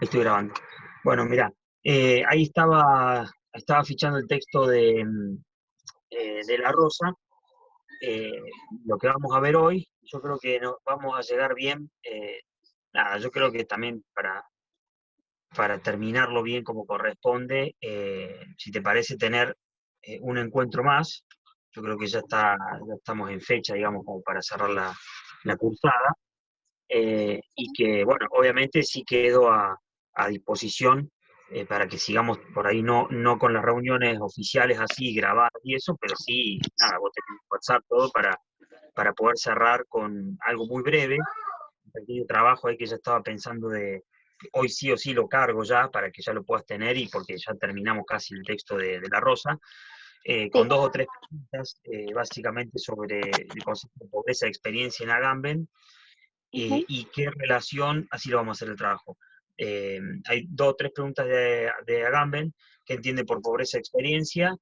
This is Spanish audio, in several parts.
Estoy grabando. Bueno, mira, ahí estaba fichando el texto de La Rosa. eh, lo que vamos a ver hoy, yo creo que nos vamos a llegar bien. Nada, yo creo que también para terminarlo bien como corresponde, si te parece tener un encuentro más, yo creo que ya estamos en fecha, digamos, como para cerrar la cursada. Y que, bueno, obviamente sí quedo a disposición para que sigamos por ahí, no con las reuniones oficiales así grabadas y eso, pero sí, nada, vos tenés WhatsApp, todo para poder cerrar con algo muy breve, un pequeño trabajo ahí que ya estaba pensando hoy sí o sí lo cargo ya, para que ya lo puedas tener y porque ya terminamos casi el texto de La Rosa, con Sí, dos o tres preguntas, básicamente sobre el concepto de pobreza de experiencia en Agamben, ujú, y qué relación, así lo vamos a hacer el trabajo. Hay dos o tres preguntas de Agamben, que entiende por pobreza de experiencia,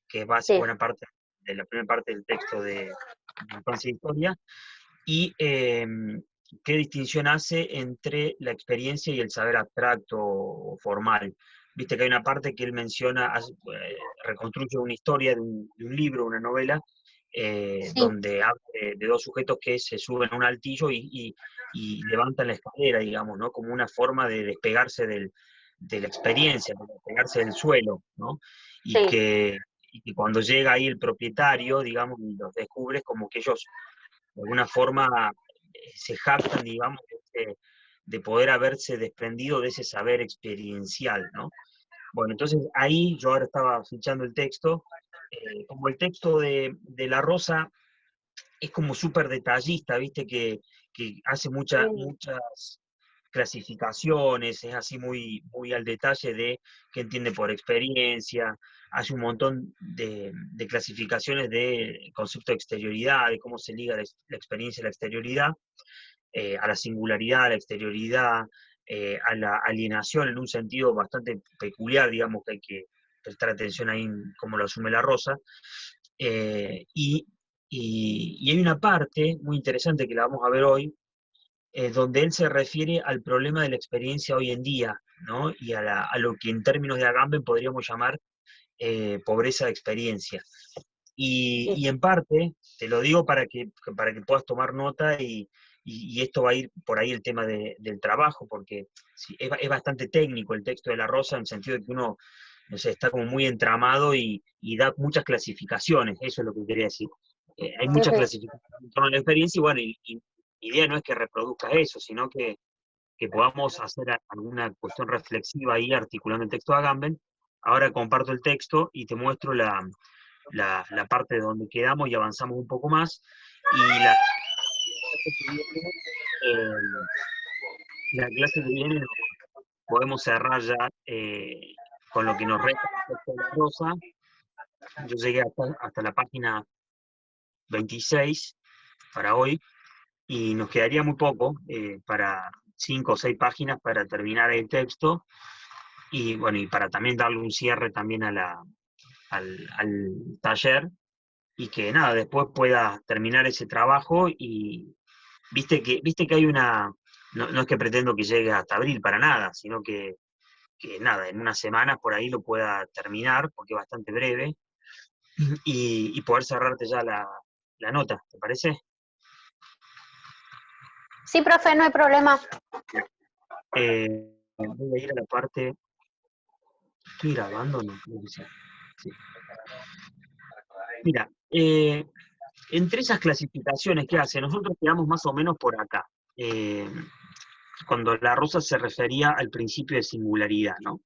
que es sí, buena parte de la primera parte del texto de Infancia e Historia, y qué distinción hace entre la experiencia y el saber abstracto o formal. Viste que hay una parte que él menciona, reconstruye una historia de un libro, una novela, sí, donde habla de dos sujetos que se suben a un altillo y levantan la escalera, digamos, ¿no? Como una forma de despegarse de la experiencia, de despegarse del suelo, ¿no? Y sí, que, y que cuando llega ahí el propietario, digamos, y los descubre, como que ellos de alguna forma se jactan, digamos, de poder haberse desprendido de ese saber experiencial, ¿no? Bueno, entonces ahí yo ahora estaba fichando el texto, como el texto de La Rosa es como súper detallista, viste, que hace mm, muchas clasificaciones, es así muy, muy al detalle de qué entiende por experiencia, hace un montón de clasificaciones de concepto de exterioridad, de cómo se liga la experiencia a la exterioridad, a la singularidad, a la exterioridad, a la alienación en un sentido bastante peculiar, digamos que hay que prestar atención ahí en cómo lo asume La Rosa. Eh, y, y hay una parte muy interesante que la vamos a ver hoy, donde él se refiere al problema de la experiencia hoy en día, ¿no? Y a lo que en términos de Agamben podríamos llamar pobreza de experiencia. sí, Y en parte, te lo digo para que puedas tomar nota y esto va a ir por ahí el tema del trabajo, porque sí, es bastante técnico el texto de La Rosa, en el sentido de que uno, no sé, está como muy entramado y da muchas clasificaciones, eso es lo que quería decir. Hay muchas ujú, clasificaciones en torno a la experiencia y bueno, mi idea no es que reproduzca eso, sino que podamos hacer alguna cuestión reflexiva ahí articulando el texto de Agamben. Ahora comparto el texto y te muestro la parte de donde quedamos y avanzamos un poco más. Y clase que viene, eh, la clase que viene podemos cerrar ya con lo que nos resta del texto de La Rosa. Yo llegué hasta la página 26 para hoy y nos quedaría muy poco, para 5 o 6 páginas para terminar el texto y bueno, y para también darle un cierre también al taller y que nada, después pueda terminar ese trabajo y viste que hay no es que pretendo que llegue hasta abril para nada, sino que nada, en unas semanas por ahí lo pueda terminar, porque es bastante breve, y poder cerrarte ya la nota, ¿te parece? sí, profe, no hay problema. Voy a ir a la parte, ¿estoy grabando? No, creo que sí. Sí. Mira, entre esas clasificaciones que hace, nosotros quedamos más o menos por acá. Eh, Cuando La Rosa se refería al principio de singularidad, ¿no?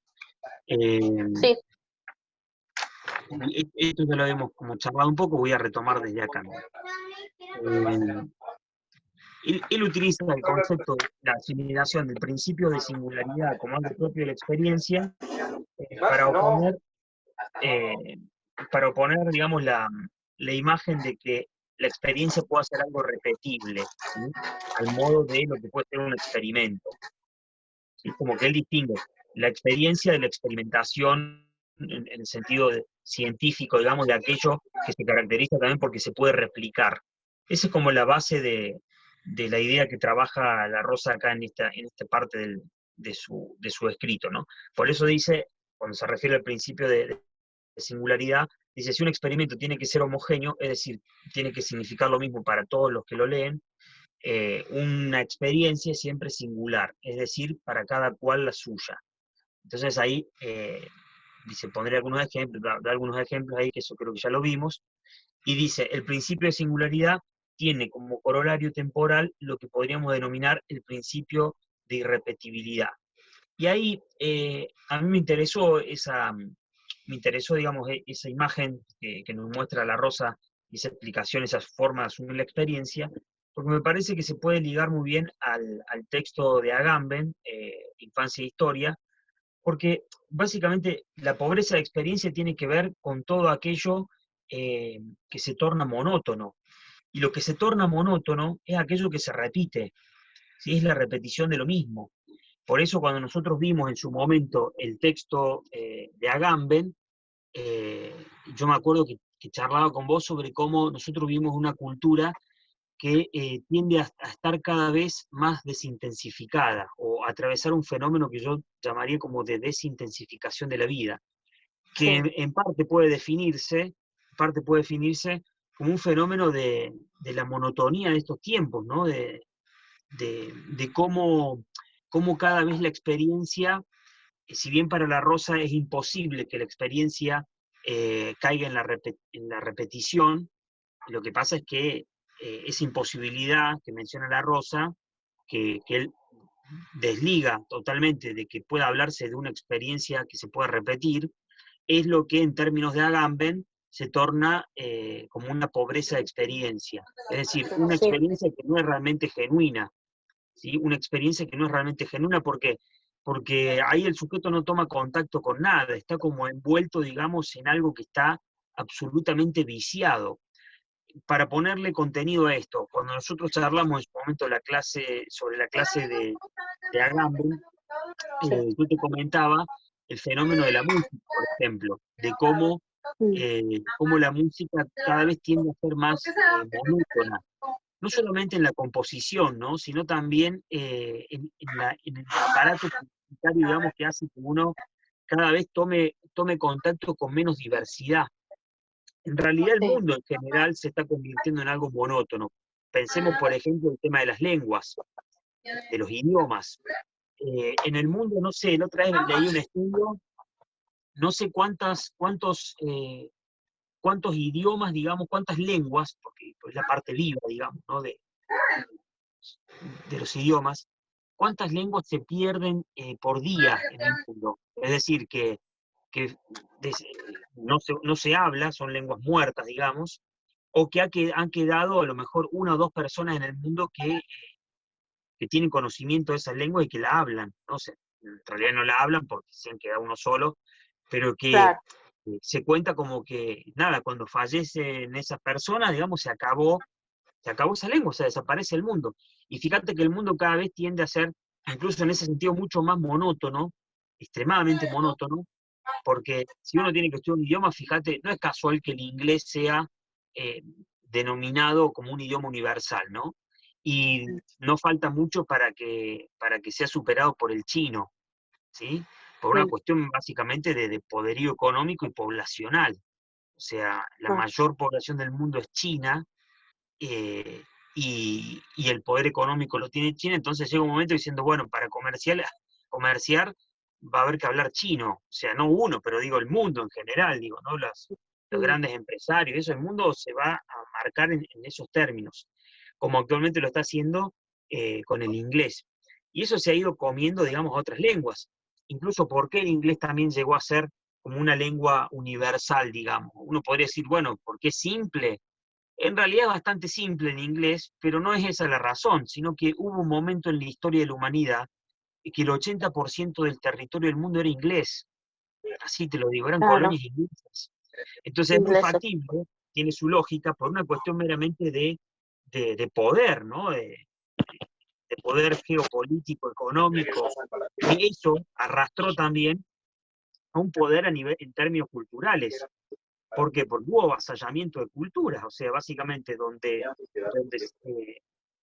Eh, Sí, Esto ya lo hemos como charlado un poco, voy a retomar desde acá. Mira. Eh, él utiliza el concepto de la asimilación del principio de singularidad como algo propio de la experiencia, eh, para oponer, eh, digamos, la imagen de que la experiencia pueda ser algo repetible, ¿sí? Al modo de lo que puede ser un experimento. ¿Sí? Como que él distingue la experiencia de la experimentación en el sentido científico, digamos, de aquello que se caracteriza también porque se puede replicar. Esa es como la base de la idea que trabaja La Rosa acá en esta parte de su escrito, ¿no? Por eso dice, cuando se refiere al principio de singularidad, dice, si un experimento tiene que ser homogéneo, es decir, tiene que significar lo mismo para todos los que lo leen, una experiencia es siempre singular, es decir, para cada cual la suya. Entonces ahí, dice, pondré algunos ejemplos, da algunos ejemplos ahí, que eso creo que ya lo vimos, y dice, el principio de singularidad tiene como corolario temporal lo que podríamos denominar el principio de irrepetibilidad. Y ahí a mí me interesó, digamos, esa imagen que nos muestra la Rosa, y esa explicación, esa forma de asumir la experiencia, porque me parece que se puede ligar muy bien al texto de Agamben, Infancia e Historia, porque básicamente la pobreza de experiencia tiene que ver con todo aquello que se torna monótono. Y lo que se torna monótono es aquello que se repite, ¿sí? Es la repetición de lo mismo. Por eso cuando nosotros vimos en su momento el texto de Agamben, yo me acuerdo que charlaba con vos sobre cómo nosotros vivimos una cultura que tiende a estar cada vez más desintensificada, o a atravesar un fenómeno que yo llamaría como de desintensificación de la vida, que Sí, en parte puede definirse como un fenómeno de la monotonía de estos tiempos, ¿no? De cómo cada vez la experiencia, si bien para la Rosa es imposible que la experiencia caiga en la repetición, lo que pasa es que esa imposibilidad que menciona la Rosa, que él desliga totalmente de que pueda hablarse de una experiencia que se pueda repetir, es lo que en términos de Agamben se torna como una pobreza de experiencia. Es decir, una sí, experiencia que no es realmente genuina, ¿sí? Una experiencia que no es realmente genuina, porque ahí el sujeto no toma contacto con nada, está como envuelto, digamos, en algo que está absolutamente viciado. Para ponerle contenido a esto, cuando nosotros charlamos en su momento sobre la clase de Agamben, sí. yo te comentaba el fenómeno de la música, por ejemplo, de Mm. cómo la música cada vez tiende a ser más monótona, no solamente en la composición, ¿no? Sino también en el aparato publicitario, digamos, que hace que uno cada vez tome contacto con menos diversidad. En realidad el Sí, mundo en general se está convirtiendo en algo monótono. Pensemos, por ejemplo, el tema de las lenguas, de los idiomas. En el mundo, no sé, la otra vez leí un estudio, no sé cuántos idiomas, digamos, cuántas lenguas, porque es la parte viva, digamos, ¿no? de los idiomas, cuántas lenguas se pierden por día en el mundo. Es decir, que no se habla, son lenguas muertas, digamos, o que han quedado a lo mejor una o dos personas en el mundo que tienen conocimiento de esas lenguas y que la hablan. No sé, en realidad no la hablan porque se han quedado uno solo, pero que claro. se cuenta como que, nada, cuando fallecen esas personas, digamos, se acabó esa lengua, o sea, desaparece el mundo. Y fíjate que el mundo cada vez tiende a ser, incluso en ese sentido, mucho más monótono, extremadamente monótono, porque si uno tiene que estudiar un idioma, fíjate, no es casual que el inglés sea eh, denominado como un idioma universal, ¿no? Y no falta mucho para que sea superado por el chino, ¿sí? Por una Sí, cuestión básicamente de poderío económico y poblacional. O sea, la ah, mayor población del mundo es China, y el poder económico lo tiene China, entonces llega un momento diciendo, bueno, para comerciar va a haber que hablar chino, o sea, no uno, pero digo el mundo en general, digo, ¿no? Los mm, grandes empresarios, eso, el mundo se va a marcar en esos términos, como actualmente lo está haciendo con el inglés. Y eso se ha ido comiendo, digamos, a otras lenguas. Incluso porque el inglés también llegó a ser como una lengua universal, digamos. Uno podría decir, bueno, porque es simple, en realidad es bastante simple en inglés, pero no es esa la razón, sino que hubo un momento en la historia de la humanidad en que el 80% del territorio del mundo era inglés. Así te lo digo, eran claro, colonias inglesas. Entonces es muy ingleses. factible, tiene su lógica, por una cuestión meramente de poder, ¿no? De poder geopolítico, económico, que eso arrastró también a un poder a nivel, en términos culturales. ¿Por qué? Porque hubo avasallamiento de culturas, o sea, básicamente donde,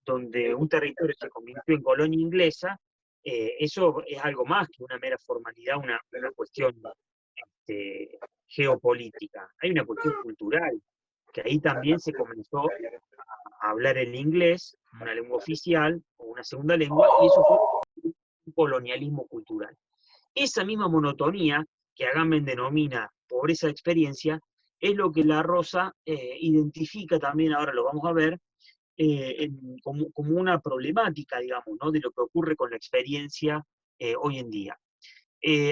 donde un territorio se convirtió en colonia inglesa, eso es algo más que una mera formalidad, una cuestión geopolítica. Hay una cuestión cultural, que ahí también se comenzó a hablar el inglés, una lengua oficial o una segunda lengua, y eso fue un colonialismo cultural. Esa misma monotonía que Agamben denomina pobreza de experiencia es lo que La Rosa identifica también, ahora lo vamos a ver, como una problemática, digamos, ¿no? De lo que ocurre con la experiencia hoy en día.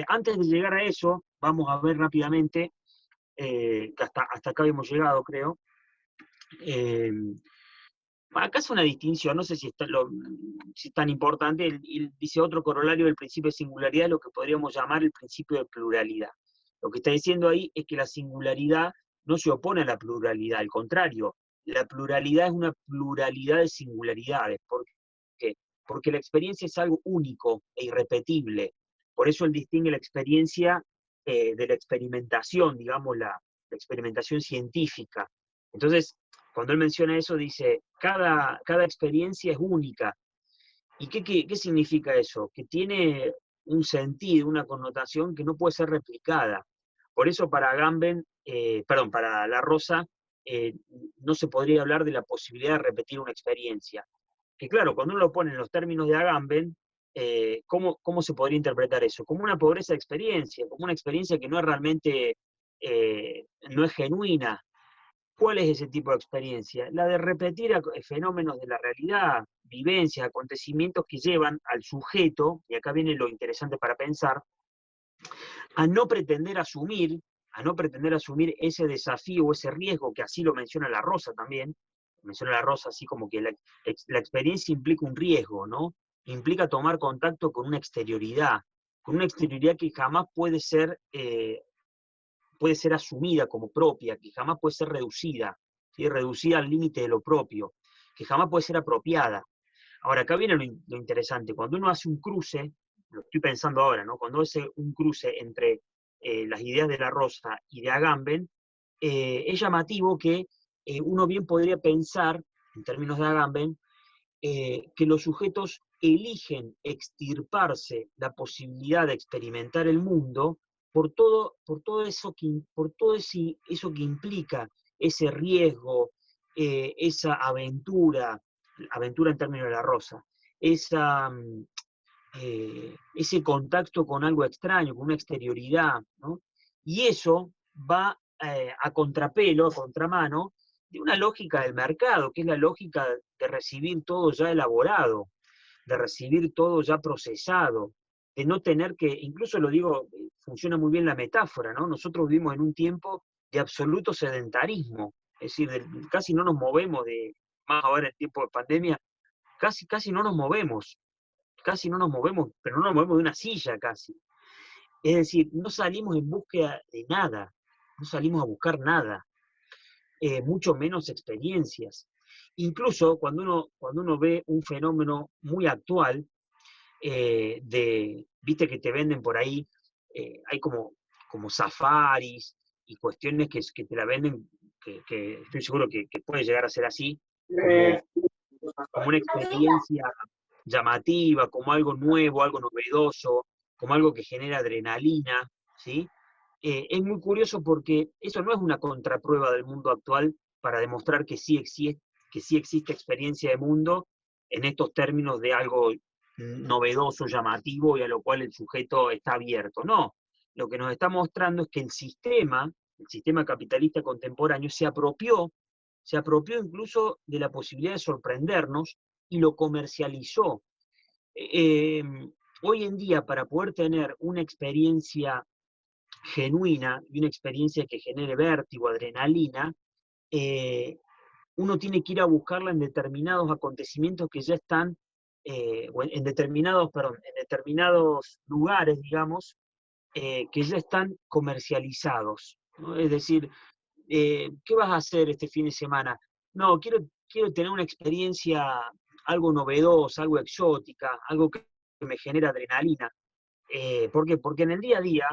Antes de llegar a eso, vamos a ver rápidamente, que hasta acá habíamos llegado, creo. Eh, Acá es una distinción, no sé si es tan importante, dice otro corolario del principio de singularidad, lo que podríamos llamar el principio de pluralidad. Lo que está diciendo ahí es que la singularidad no se opone a la pluralidad, al contrario, la pluralidad es una pluralidad de singularidades. ¿Por qué? Porque la experiencia es algo único e irrepetible. Por eso él distingue la experiencia de la experimentación, digamos, la experimentación científica. Entonces, cuando él menciona eso, dice, cada experiencia es única. ¿Y qué significa eso? Que tiene un sentido, una connotación que no puede ser replicada. Por eso para Agamben, para La Rosa, eh, no se podría hablar de la posibilidad de repetir una experiencia. Que claro, cuando uno lo pone en los términos de Agamben, ¿cómo se podría interpretar eso? Como una pobreza de experiencia, como una experiencia que no es realmente, no es genuina. ¿Cuál es ese tipo de experiencia? La de repetir fenómenos de la realidad, vivencias, acontecimientos que llevan al sujeto, y acá viene lo interesante para pensar, a no pretender asumir, a no pretender asumir ese desafío o ese riesgo, que así lo menciona La Rosa también, menciona La Rosa así como que la experiencia implica un riesgo, ¿no? Implica tomar contacto con una exterioridad que jamás puede ser asumida como propia, que jamás puede ser reducida, ¿sí? Reducida al límite de lo propio, que jamás puede ser apropiada. Ahora, acá viene lo interesante, cuando uno hace un cruce, lo estoy pensando ahora, ¿no? Cuando hace un cruce entre las ideas de La Rosa y de Agamben, es llamativo que uno bien podría pensar, en términos de Agamben, que los sujetos eligen extirparse la posibilidad de experimentar el mundo por todo eso que implica ese riesgo, esa aventura en términos de La Rosa, ese contacto con algo extraño, con una exterioridad, ¿no? Y eso va a contrapelo, a contramano, de una lógica del mercado, que es la lógica de recibir todo ya elaborado, de recibir todo ya procesado, de no tener que, incluso lo digo, funciona muy bien la metáfora, ¿no? Nosotros vivimos en un tiempo de absoluto sedentarismo, es decir, casi no nos movemos más ahora en tiempo de pandemia, casi no nos movemos, pero no nos movemos de una silla casi. Es decir, no salimos en búsqueda de nada, no salimos a buscar nada, mucho menos experiencias. Incluso cuando uno ve un fenómeno muy actual, viste que te venden por ahí, hay como safaris y cuestiones que te la venden, que estoy seguro que puede llegar a ser así, como una experiencia llamativa, como algo nuevo, algo novedoso, como algo que genera adrenalina, ¿sí? Es muy curioso porque eso no es una contraprueba del mundo actual para demostrar que sí existe experiencia de mundo en estos términos de algo novedoso, llamativo y a lo cual el sujeto está abierto. No, lo que nos está mostrando es que el sistema capitalista contemporáneo se apropió incluso de la posibilidad de sorprendernos y lo comercializó. Eh, Hoy en día, para poder tener una experiencia genuina y una experiencia que genere vértigo, adrenalina, uno tiene que ir a buscarla en determinados acontecimientos que ya están, o en determinados lugares, digamos, que ya están comercializados, ¿no? Es decir, ¿qué vas a hacer este fin de semana? No, quiero tener una experiencia algo novedosa, algo exótica, algo que me genera adrenalina. ¿Por qué? Porque en el día a día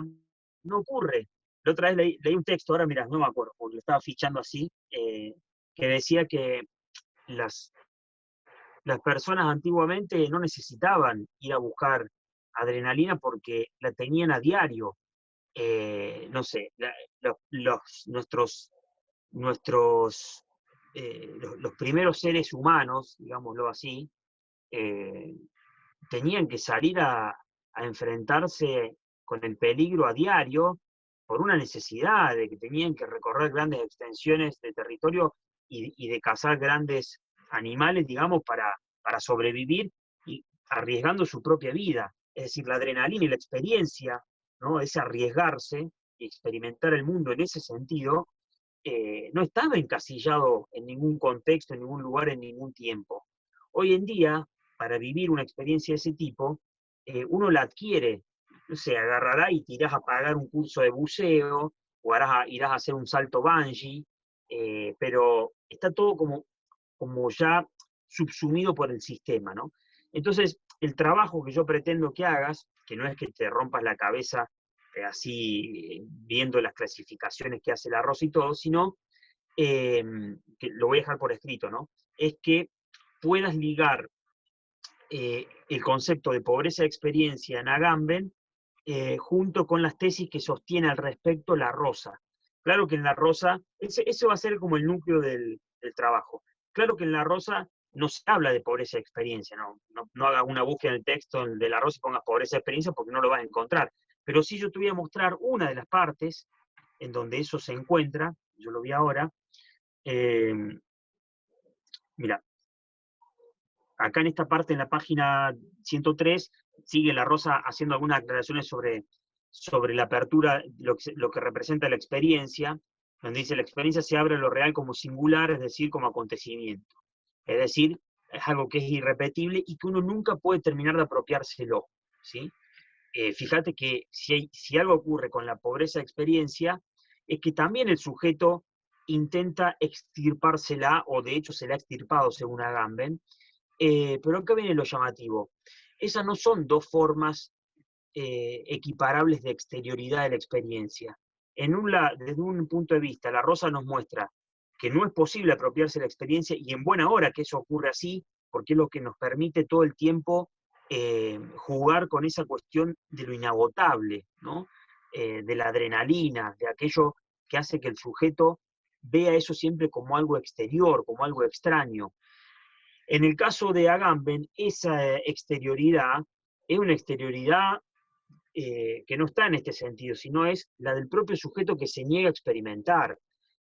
no ocurre. La otra vez leí un texto, ahora mira, no me acuerdo, porque lo estaba fichando así, que decía que las, las personas antiguamente no necesitaban ir a buscar adrenalina porque la tenían a diario. No sé, nuestros los primeros seres humanos, digámoslo así, eh, tenían que salir a enfrentarse con el peligro a diario por una necesidad de que tenían que recorrer grandes extensiones de territorio y de cazar grandes animales, digamos, para sobrevivir y arriesgando su propia vida. Es decir, la adrenalina y la experiencia, ¿no? Ese arriesgarse y experimentar el mundo en ese sentido, no estaba encasillado en ningún contexto, en ningún lugar, en ningún tiempo. Hoy en día, para vivir una experiencia de ese tipo, uno la adquiere, no sé, agarrará y te irás a pagar un curso de buceo, o irás a hacer un salto bungee, pero está todo como ya subsumido por el sistema, ¿no? Entonces, el trabajo que yo pretendo que hagas, que no es que te rompas la cabeza así viendo las clasificaciones que hace el arroz y todo, sino que lo voy a dejar por escrito, ¿no? Es que puedas ligar el concepto de pobreza de experiencia en Agamben junto con las tesis que sostiene al respecto La Rosa. Claro que en La Rosa, ese va a ser como el núcleo del trabajo. Claro que en La Rosa no se habla de pobreza de experiencia, no hagas una búsqueda en el texto de La Rosa y pongas pobreza de experiencia porque no lo vas a encontrar. Pero sí yo te voy a mostrar una de las partes en donde eso se encuentra, yo lo vi ahora. Eh, Mira, acá en esta parte, en la página 103, sigue La Rosa haciendo algunas aclaraciones sobre la apertura, lo que representa la experiencia, donde dice la experiencia se abre a lo real como singular, es decir, como acontecimiento. Es decir, es algo que es irrepetible y que uno nunca puede terminar de apropiárselo, ¿sí? Fíjate que si algo ocurre con la pobreza de experiencia, es que también el sujeto intenta extirpársela, o de hecho se la ha extirpado según Agamben, pero acá viene lo llamativo. Esas no son dos formas equiparables de exterioridad de la experiencia. Desde un punto de vista, La Rosa nos muestra que no es posible apropiarse de la experiencia, y en buena hora que eso ocurre así, porque es lo que nos permite todo el tiempo jugar con esa cuestión de lo inagotable, ¿no? De la adrenalina, de aquello que hace que el sujeto vea eso siempre como algo exterior, como algo extraño. En el caso de Agamben, esa exterioridad es una exterioridad que no está en este sentido, sino es la del propio sujeto que se niega a experimentar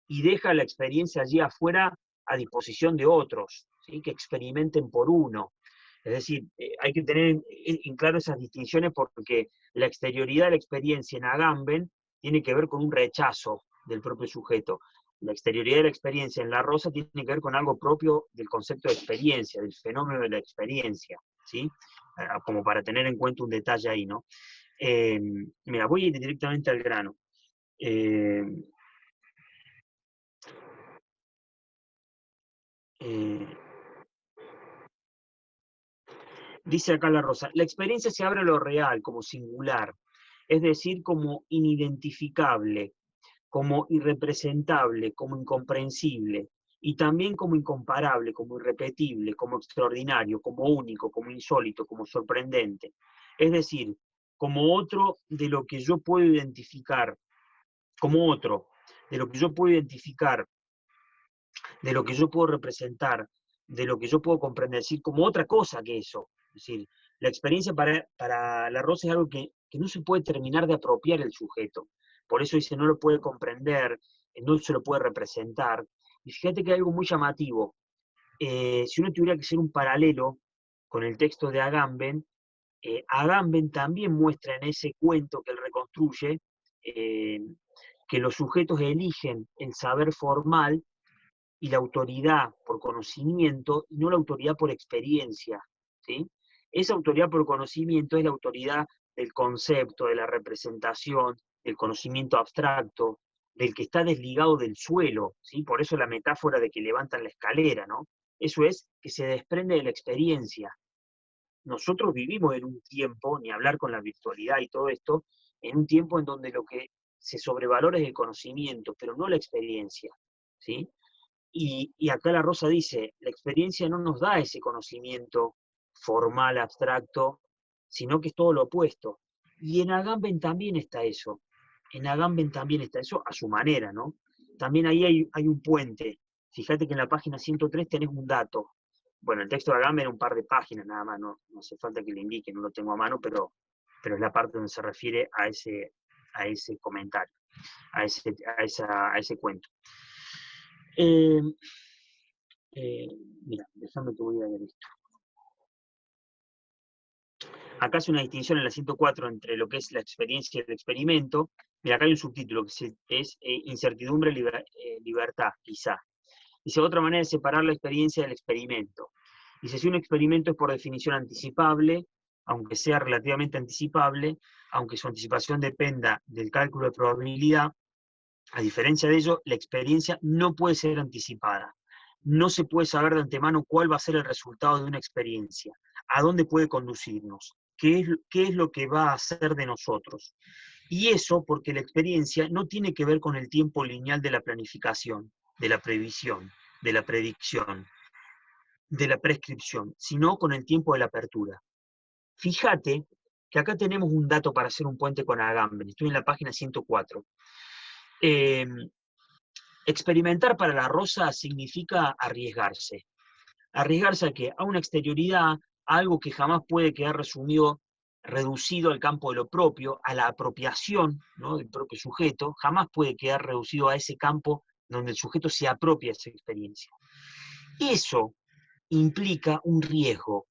y deja la experiencia allí afuera a disposición de otros, ¿sí? Que experimenten por uno. Es decir, hay que tener en claro esas distinciones, porque la exterioridad de la experiencia en Agamben tiene que ver con un rechazo del propio sujeto. La exterioridad de la experiencia en La Rosa tiene que ver con algo propio del concepto de experiencia, del fenómeno de la experiencia, ¿sí? Como para tener en cuenta un detalle ahí, ¿no? Mira, voy directamente al grano. Eh, eh, Dice acá La Rosa, la experiencia se abre a lo real, como singular, es decir, como inidentificable, como irrepresentable, como incomprensible, y también como incomparable, como irrepetible, como extraordinario, como único, como insólito, como sorprendente. Es decir, como otro de lo que yo puedo identificar, como otro de lo que yo puedo identificar, de lo que yo puedo representar, de lo que yo puedo comprender, es decir, como otra cosa que eso. Es decir, la experiencia para La Rosa es algo que no se puede terminar de apropiar el sujeto. Por eso dice, no lo puede comprender, no se lo puede representar. Y fíjate que hay algo muy llamativo. Si uno tuviera que hacer un paralelo con el texto de Agamben, Agamben también muestra en ese cuento que él reconstruye eh, que los sujetos eligen el saber formal y la autoridad por conocimiento, y no la autoridad por experiencia, ¿sí? Esa autoridad por conocimiento es la autoridad del concepto, de la representación, del conocimiento abstracto, del que está desligado del suelo, ¿sí? Por eso la metáfora de que levantan la escalera, ¿no? Eso es que se desprende de la experiencia. Nosotros vivimos en un tiempo, ni hablar con la virtualidad y todo esto, en un tiempo en donde lo que se sobrevalora es el conocimiento, pero no la experiencia, ¿sí? Y acá la Rosa dice, la experiencia no nos da ese conocimiento formal, abstracto, sino que es todo lo opuesto. Y en Agamben también está eso. En Agamben también está eso a su manera, ¿no? También ahí hay un puente. Fíjate que en la página 103 tenés un dato. Bueno, el texto de Agamben es un par de páginas nada más, no hace falta que le indique, no lo tengo a mano, pero es la parte donde se refiere a ese comentario, a ese cuento. Eh, mira, déjame que voy a ver esto. Acá hace una distinción en la 104 entre lo que es la experiencia y el experimento. Mira, acá hay un subtítulo que es incertidumbre, libertad, quizá. Dice, otra manera de separar la experiencia del experimento. Dice, si un experimento es por definición anticipable, aunque sea relativamente anticipable, aunque su anticipación dependa del cálculo de probabilidad, a diferencia de ello, la experiencia no puede ser anticipada. No se puede saber de antemano cuál va a ser el resultado de una experiencia, a dónde puede conducirnos, qué es lo que va a hacer de nosotros. Y eso porque la experiencia no tiene que ver con el tiempo lineal de la planificación, de la previsión, de la predicción, de la prescripción, sino con el tiempo de la apertura. Fíjate que acá tenemos un dato para hacer un puente con Agamben. Estoy en la página 104. Experimentar para la Rosa significa arriesgarse. ¿Arriesgarse a qué? A una exterioridad, a algo que jamás puede quedar reducido al campo de lo propio, a la apropiación, ¿no?, del propio sujeto, jamás puede quedar reducido a ese campo donde el sujeto se apropia de esa experiencia. Eso implica un riesgo.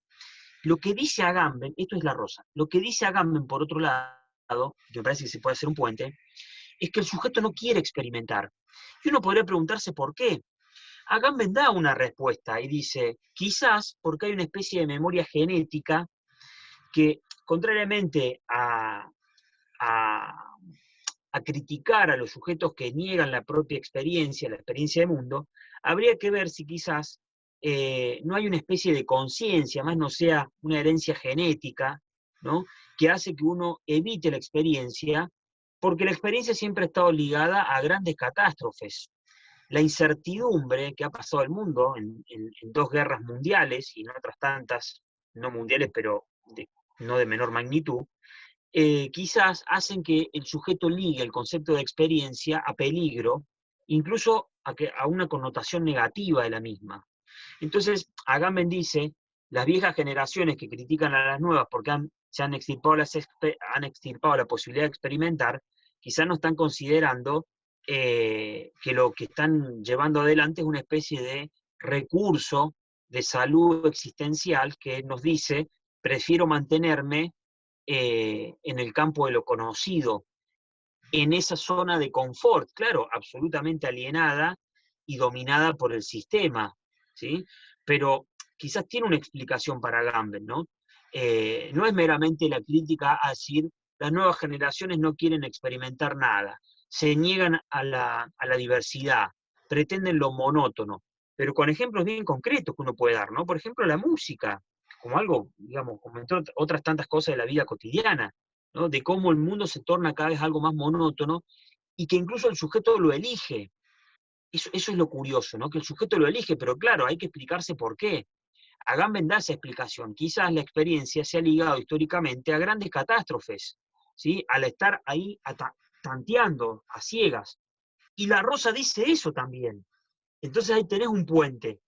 Lo que dice Agamben, esto es la Rosa, lo que dice Agamben, por otro lado, que me parece que se puede hacer un puente, es que el sujeto no quiere experimentar. Y uno podría preguntarse por qué. Agamben da una respuesta y dice, quizás porque hay una especie de memoria genética que, contrariamente a criticar a los sujetos que niegan la propia experiencia, la experiencia de mundo, habría que ver si quizás no hay una especie de conciencia, más no sea una herencia genética, ¿no?, que hace que uno evite la experiencia, porque la experiencia siempre ha estado ligada a grandes catástrofes. La incertidumbre que ha pasado el mundo en dos guerras mundiales y en otras tantas, no mundiales, pero no de menor magnitud, quizás hacen que el sujeto ligue el concepto de experiencia a peligro, incluso a una connotación negativa de la misma. Entonces, Agamben dice, las viejas generaciones que critican a las nuevas porque se han extirpado la posibilidad de experimentar, quizás no están considerando que lo que están llevando adelante es una especie de recurso de salud existencial que nos dice, prefiero mantenerme en el campo de lo conocido, en esa zona de confort, claro, absolutamente alienada y dominada por el sistema, ¿sí? Pero quizás tiene una explicación para Agamben, ¿no? No es meramente la crítica a decir, las nuevas generaciones no quieren experimentar nada, se niegan a la diversidad, pretenden lo monótono, pero con ejemplos bien concretos que uno puede dar, ¿no? Por ejemplo, la música, como algo, digamos, como entre otras tantas cosas de la vida cotidiana, ¿no?, de cómo el mundo se torna cada vez algo más monótono y que incluso el sujeto lo elige. Eso es lo curioso, ¿no?, que el sujeto lo elige, pero claro, hay que explicarse por qué. Agamben da esa explicación. Quizás la experiencia se ha ligado históricamente a grandes catástrofes, ¿sí?, al estar ahí tanteando a ciegas. Y la Rosa dice eso también. Entonces ahí tenés un puente,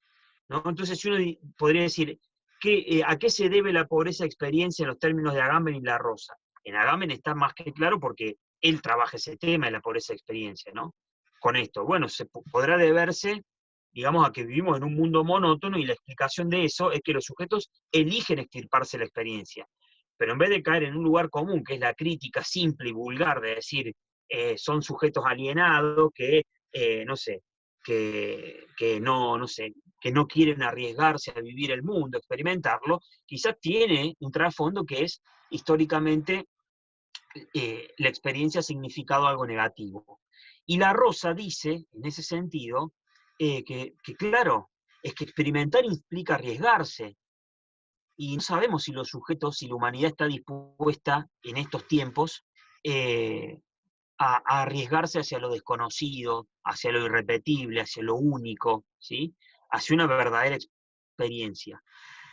¿no? Entonces si uno podría decir, ¿a qué se debe la pobreza de experiencia en los términos de Agamben y la Rosa? En Agamben está más que claro porque él trabaja ese tema de la pobreza de experiencia, ¿no? Con esto, bueno, podrá deberse, digamos, a que vivimos en un mundo monótono y la explicación de eso es que los sujetos eligen extirparse la experiencia. Pero en vez de caer en un lugar común, que es la crítica simple y vulgar de decir, son sujetos alienados no sé, no sé, que no quieren arriesgarse a vivir el mundo, experimentarlo, quizás tiene un trasfondo que es históricamente la experiencia ha significado algo negativo. Y la Rosa dice, en ese sentido, que claro, es que experimentar implica arriesgarse, y no sabemos si los sujetos, si la humanidad está dispuesta en estos tiempos a arriesgarse hacia lo desconocido, hacia lo irrepetible, hacia lo único, ¿sí? Hacia una verdadera experiencia.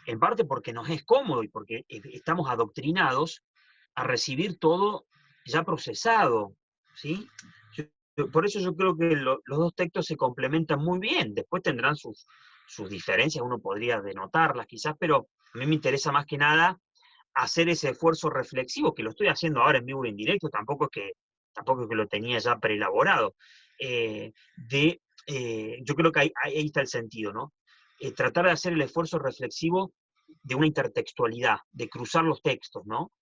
En parte porque nos es cómodo y porque estamos adoctrinados a recibir todo ya procesado, ¿sí? Por eso yo creo que los dos textos se complementan muy bien. Después tendrán sus diferencias, uno podría denotarlas quizás, pero a mí me interesa más que nada hacer ese esfuerzo reflexivo, que lo estoy haciendo ahora en vivo y en directo, tampoco es que lo tenía ya preelaborado. Yo creo que ahí está el sentido, ¿no? Tratar de hacer el esfuerzo reflexivo de una intertextualidad, de cruzar los textos, ¿no?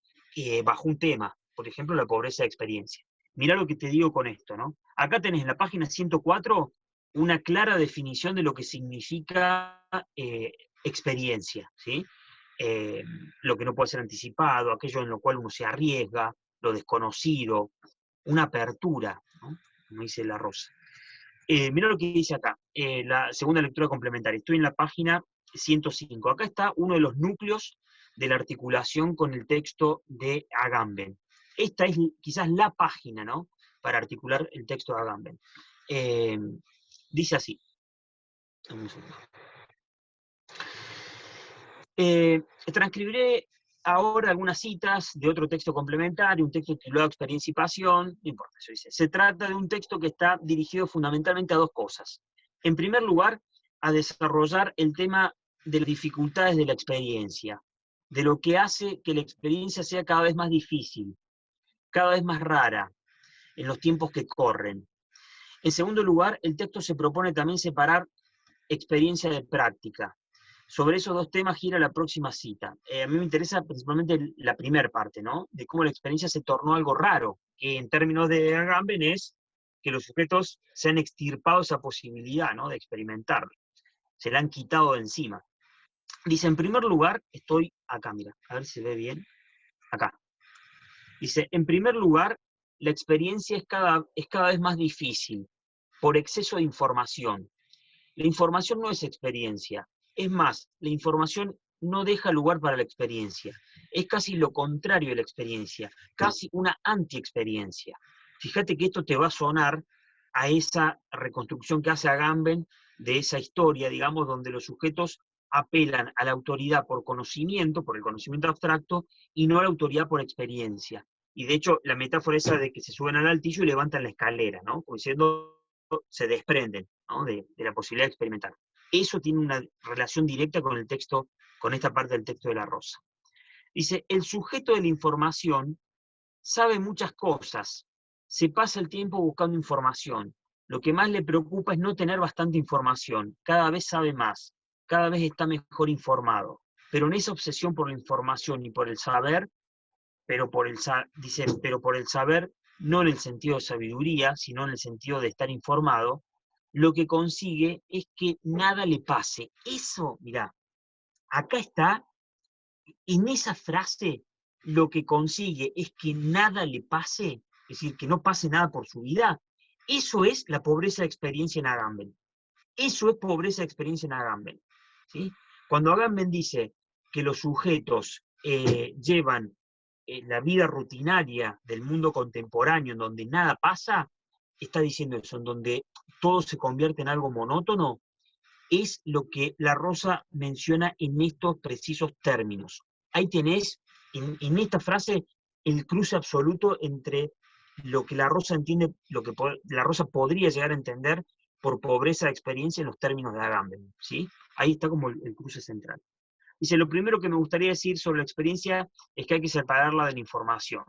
Bajo un tema, por ejemplo, la pobreza de experiencia. Mirá lo que te digo con esto, ¿no? Acá tenés en la página 104 una clara definición de lo que significa experiencia, ¿sí? Eh, lo que no puede ser anticipado, aquello en lo cual uno se arriesga, lo desconocido, una apertura, ¿no? Como dice La Rosa. Mirá lo que dice acá, la segunda lectura complementaria. Estoy en la página 105. Acá está uno de los núcleos de la articulación con el texto de Agamben. Esta es quizás la página, ¿no?, para articular el texto de Agamben. Dice así. Transcribiré ahora algunas citas de otro texto complementario, un texto titulado Experiencia y Pasión, no importa, eso dice. Se trata de un texto que está dirigido fundamentalmente a dos cosas. En primer lugar, a desarrollar el tema de las dificultades de la experiencia, de lo que hace que la experiencia sea cada vez más difícil, cada vez más rara, en los tiempos que corren. En segundo lugar, el texto se propone también separar experiencia de práctica. Sobre esos dos temas gira la próxima cita. A mí me interesa principalmente la primera parte, ¿no? De cómo la experiencia se tornó algo raro, que en términos de Agamben es que los sujetos se han extirpado esa posibilidad, ¿no?, de experimentarlo. Se la han quitado de encima. Dice, en primer lugar, estoy acá, mira, a ver si se ve bien. Acá. Dice, en primer lugar, la experiencia es cada vez más difícil por exceso de información. La información no es experiencia. Es más, la información no deja lugar para la experiencia. Es casi lo contrario de la experiencia, casi una anti-experiencia. Fíjate que esto te va a sonar a esa reconstrucción que hace Agamben de esa historia, digamos, donde los sujetos apelan a la autoridad por conocimiento, por el conocimiento abstracto, y no a la autoridad por experiencia. Y de hecho, la metáfora esa de que se suben al altillo y levantan la escalera, ¿no? Como diciendo, se desprenden, ¿no?, de la posibilidad de experimentar. Eso tiene una relación directa con el texto, con esta parte del texto de La Rosa. Dice, el sujeto de la información sabe muchas cosas, se pasa el tiempo buscando información. Lo que más le preocupa es no tener bastante información, cada vez sabe más, cada vez está mejor informado. Pero en esa obsesión por la información y por el saber, pero por el saber, no en el sentido de sabiduría, sino en el sentido de estar informado, lo que consigue es que nada le pase. Eso, mirá, acá está, en esa frase, lo que consigue es que nada le pase, es decir, que no pase nada por su vida. Eso es la pobreza de experiencia en Agamben. Eso es pobreza de experiencia en Agamben, ¿sí? Cuando Agamben dice que los sujetos llevan la vida rutinaria del mundo contemporáneo, en donde nada pasa, está diciendo eso, en donde todo se convierte en algo monótono, es lo que La Rosa menciona en estos precisos términos. Ahí tenés, en esta frase, el cruce absoluto entre lo que La Rosa entiende, lo que La Rosa podría llegar a entender por pobreza de experiencia en los términos de Agamben, ¿sí? Ahí está como el cruce central. Dice, lo primero que me gustaría decir sobre la experiencia es que hay que separarla de la información.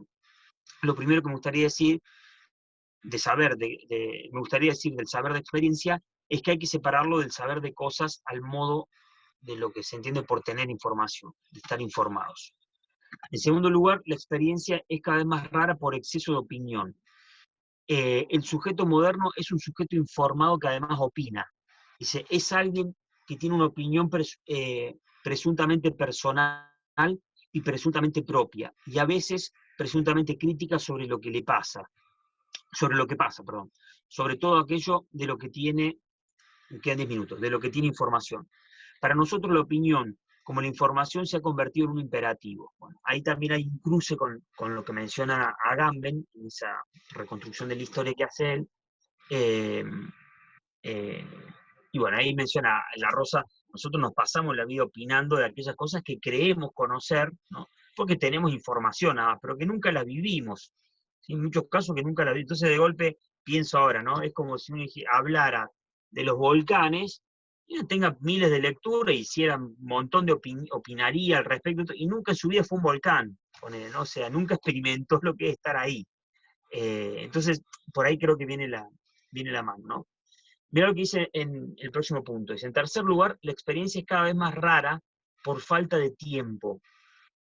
Lo primero que me gustaría decir me gustaría decir del saber de experiencia es que hay que separarlo del saber de cosas al modo de lo que se entiende por tener información, de estar informados. En segundo lugar, la experiencia es cada vez más rara por exceso de opinión. El sujeto moderno es un sujeto informado que además opina. Dice, es alguien que tiene una opinión presuntamente personal y presuntamente propia, y a veces presuntamente crítica sobre lo que le pasa, sobre todo aquello de lo que tiene, quedan 10 minutos, de lo que tiene información. Para nosotros la opinión como la información se ha convertido en un imperativo. Bueno, ahí también hay un cruce con lo que menciona Agamben, en esa reconstrucción de la historia que hace él. Eh, eh, y bueno, ahí menciona La Rosa, nosotros nos pasamos la vida opinando de aquellas cosas que creemos conocer, ¿no? Porque tenemos información nada más, pero que nunca las vivimos. ¿Sí? En muchos casos que nunca las vivimos. Entonces de golpe pienso ahora, ¿no? Es como si uno hablara de los volcanes, y uno tenga miles de lecturas, hiciera un montón de opinaría al respecto, y nunca en su vida fue un volcán, ¿no? O sea, nunca experimentó lo que es estar ahí. Entonces, por ahí creo que viene la mano, ¿no? Mira lo que dice en el próximo punto. Dice, en tercer lugar, la experiencia es cada vez más rara por falta de tiempo.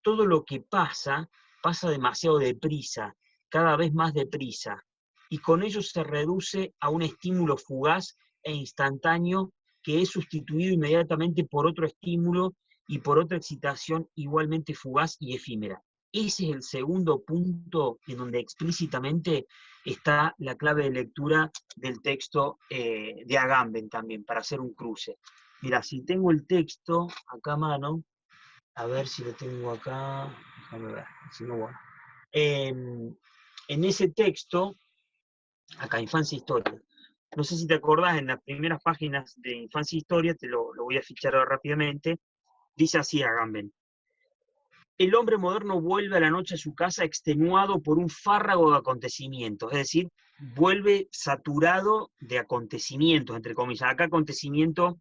Todo lo que pasa, pasa demasiado deprisa, cada vez más deprisa, y con ello se reduce a un estímulo fugaz e instantáneo que es sustituido inmediatamente por otro estímulo y por otra excitación igualmente fugaz y efímera. Ese es el segundo punto en donde explícitamente está la clave de lectura del texto de Agamben también, para hacer un cruce. Mira, si tengo el texto acá a mano, a ver si lo tengo acá, déjame ver, si no, bueno. En ese texto, acá, Infancia e Historia, no sé si te acordás, en las primeras páginas de Infancia e Historia, te lo voy a fichar ahora rápidamente, dice así Agamben: el hombre moderno vuelve a la noche a su casa extenuado por un fárrago de acontecimientos, es decir, vuelve saturado de acontecimientos, entre comillas. Acá acontecimiento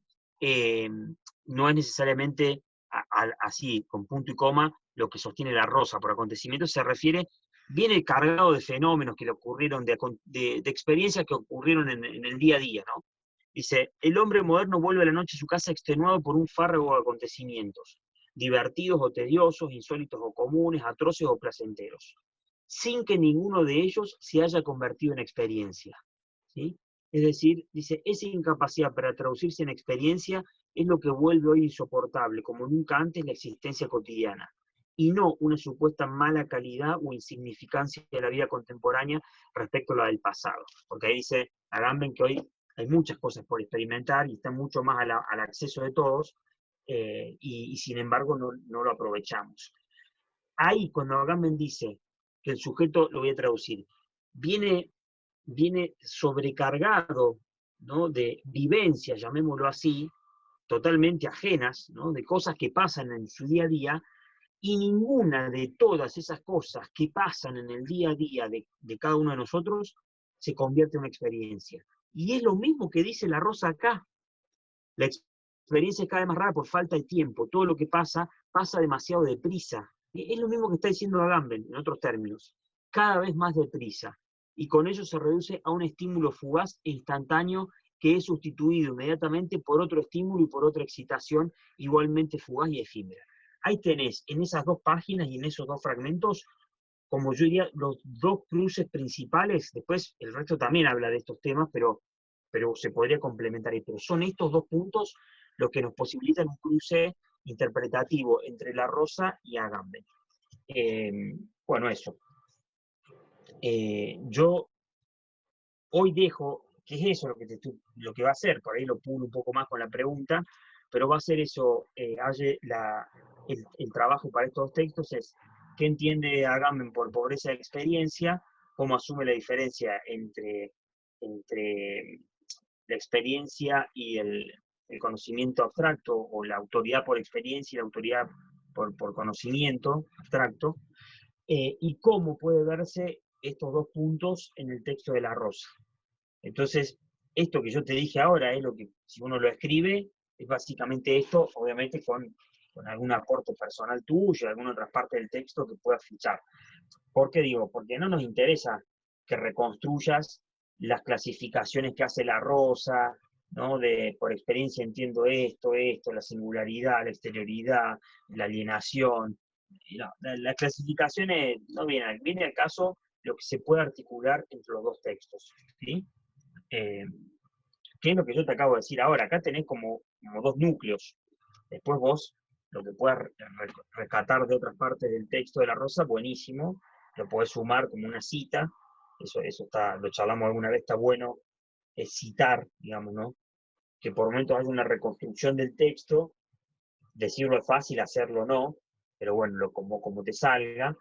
no es necesariamente así, con punto y coma, lo que sostiene La Rosa. Por acontecimiento se refiere, viene cargado de fenómenos que le ocurrieron, de experiencias que ocurrieron en el día a día, ¿no? Dice, el hombre moderno vuelve a la noche a su casa extenuado por un fárrago de acontecimientos, divertidos o tediosos, insólitos o comunes, atroces o placenteros, sin que ninguno de ellos se haya convertido en experiencia. ¿Sí? Es decir, dice, esa incapacidad para traducirse en experiencia es lo que vuelve hoy insoportable, como nunca antes, la existencia cotidiana, y no una supuesta mala calidad o insignificancia de la vida contemporánea respecto a la del pasado. Porque ahí dice Agamben que hoy hay muchas cosas por experimentar y está mucho más al acceso de todos, y sin embargo no lo aprovechamos. Ahí, cuando Agamben dice que el sujeto, lo voy a traducir, viene sobrecargado, ¿no?, de vivencias, llamémoslo así, totalmente ajenas, ¿no?, de cosas que pasan en su día a día, y ninguna de todas esas cosas que pasan en el día a día de cada uno de nosotros se convierte en una experiencia. Y es lo mismo que dice La Rosa acá. La experiencia es cada vez más rara por falta de tiempo. Todo lo que pasa, pasa demasiado deprisa. Es lo mismo que está diciendo Agamben, en otros términos. Cada vez más deprisa. Y con ello se reduce a un estímulo fugaz e instantáneo que es sustituido inmediatamente por otro estímulo y por otra excitación igualmente fugaz y efímera. Ahí tenés, en esas dos páginas y en esos dos fragmentos, como yo diría, los dos cruces principales. Después el resto también habla de estos temas, pero se podría complementar. Pero son estos dos puntos los que nos posibilitan un cruce interpretativo entre La Rosa y Agamben. Bueno, eso. Yo hoy dejo, que es eso lo que va a hacer, por ahí lo pulo un poco más con la pregunta, pero va a ser eso, el trabajo para estos textos es qué entiende Agamben por pobreza de experiencia, cómo asume la diferencia entre la experiencia y el conocimiento abstracto, o la autoridad por experiencia y la autoridad por conocimiento abstracto, y cómo puede verse estos dos puntos en el texto de La Rosa. Entonces, esto que yo te dije ahora es lo que, si uno lo escribe, es básicamente esto, obviamente con algún aporte personal tuyo, alguna otra parte del texto que puedas fichar. ¿Por qué digo? Porque no nos interesa que reconstruyas las clasificaciones que hace La Rosa, ¿no? Por experiencia entiendo esto, la singularidad, la exterioridad, la alienación. No, las clasificaciones no viene al caso lo que se puede articular entre los dos textos, ¿sí? ¿Qué es lo que yo te acabo de decir ahora? Acá tenés como dos núcleos. Después vos, lo que puedas rescatar de otras partes del texto de La Rosa, buenísimo. Lo podés sumar como una cita. Eso está, lo charlamos alguna vez, está bueno citar, digamos, ¿no? Que por momentos haya una reconstrucción del texto decirlo es fácil, hacerlo no, pero bueno, como te salga.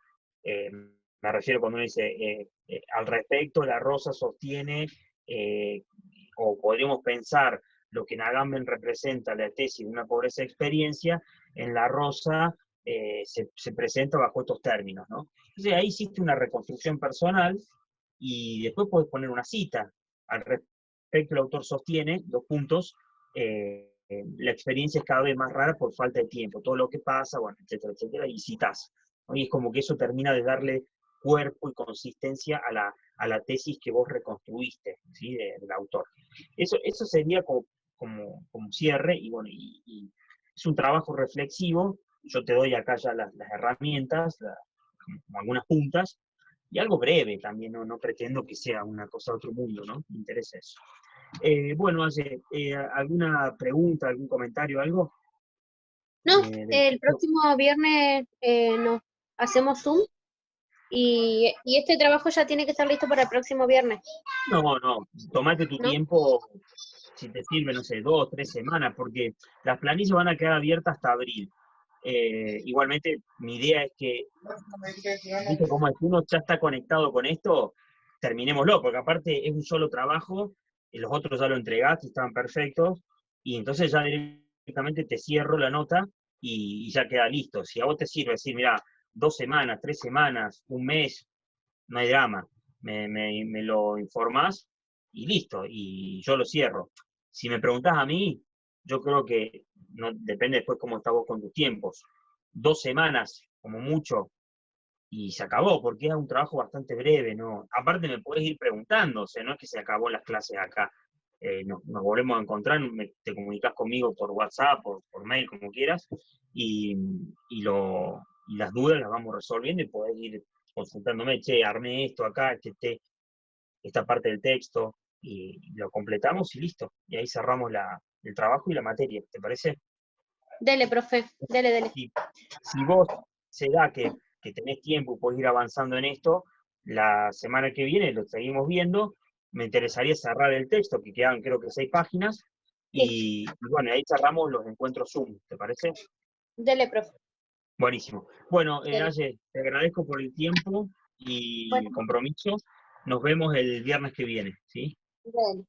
Me refiero cuando uno dice, al respecto, la Rosa sostiene, eh, o podríamos pensar lo que en Agamben representa la tesis de una pobreza de experiencia, en la Rosa se presenta bajo estos términos, ¿no? Entonces ahí hiciste una reconstrucción personal y después puedes poner una cita. Al respecto, el autor sostiene, 2 puntos, la experiencia es cada vez más rara por falta de tiempo, todo lo que pasa, bueno, etcétera, etcétera, y citas. ¿No? Y es como que eso termina de darle cuerpo y consistencia a la tesis que vos reconstruiste, ¿sí? Del autor. Eso sería como cierre, y bueno, y es un trabajo reflexivo. Yo te doy acá ya las herramientas, como algunas puntas, y algo breve también, no pretendo que sea una cosa de otro mundo, ¿no? Me interesa eso. Bueno, ¿alguna pregunta, algún comentario, algo? No, Del el texto? próximo viernes nos hacemos Zoom y este trabajo ya tiene que estar listo para el próximo viernes, No, tomate tu ¿no? tiempo, si te sirve, no sé, 2, 3 semanas, porque las planillas van a quedar abiertas hasta abril. Igualmente, mi idea es que, viste cómo es, uno ya está conectado con esto, terminémoslo, porque aparte es un solo trabajo, y los otros ya lo entregaste, estaban perfectos, y entonces ya directamente te cierro la nota y ya queda listo. Si a vos te sirve decir, mira, 2 semanas, 3 semanas, un mes, no hay drama, me lo informás y listo, y yo lo cierro. Si me preguntás a mí, yo creo que no, depende después cómo estás vos con tus tiempos. 2 semanas, como mucho, y se acabó, porque es un trabajo bastante breve, ¿no? Aparte me puedes ir preguntando, o sea, no es que se acabó las clases acá. Nos volvemos a encontrar, te comunicas conmigo por WhatsApp, por mail, como quieras, y, y las dudas las vamos resolviendo y podés ir consultándome, che, armé esto acá, esta parte del texto, y lo completamos y listo. Y ahí cerramos el trabajo y la materia, ¿te parece? Dele, profe, dele. Si, si vos se da que tenés tiempo y podés ir avanzando en esto, la semana que viene lo seguimos viendo. Me interesaría cerrar el texto, que quedan creo que 6 páginas, Sí, y bueno, ahí cerramos los encuentros Zoom, ¿te parece? dele, profe, Buenísimo. Bueno, dele. Aye, te agradezco por el tiempo y Bueno, el compromiso. Nos vemos el viernes que viene, ¿sí? dele.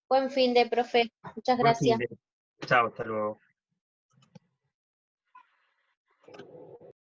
Buen fin de, profe. Muchas Buen fin gracias. de. Chao, hasta luego.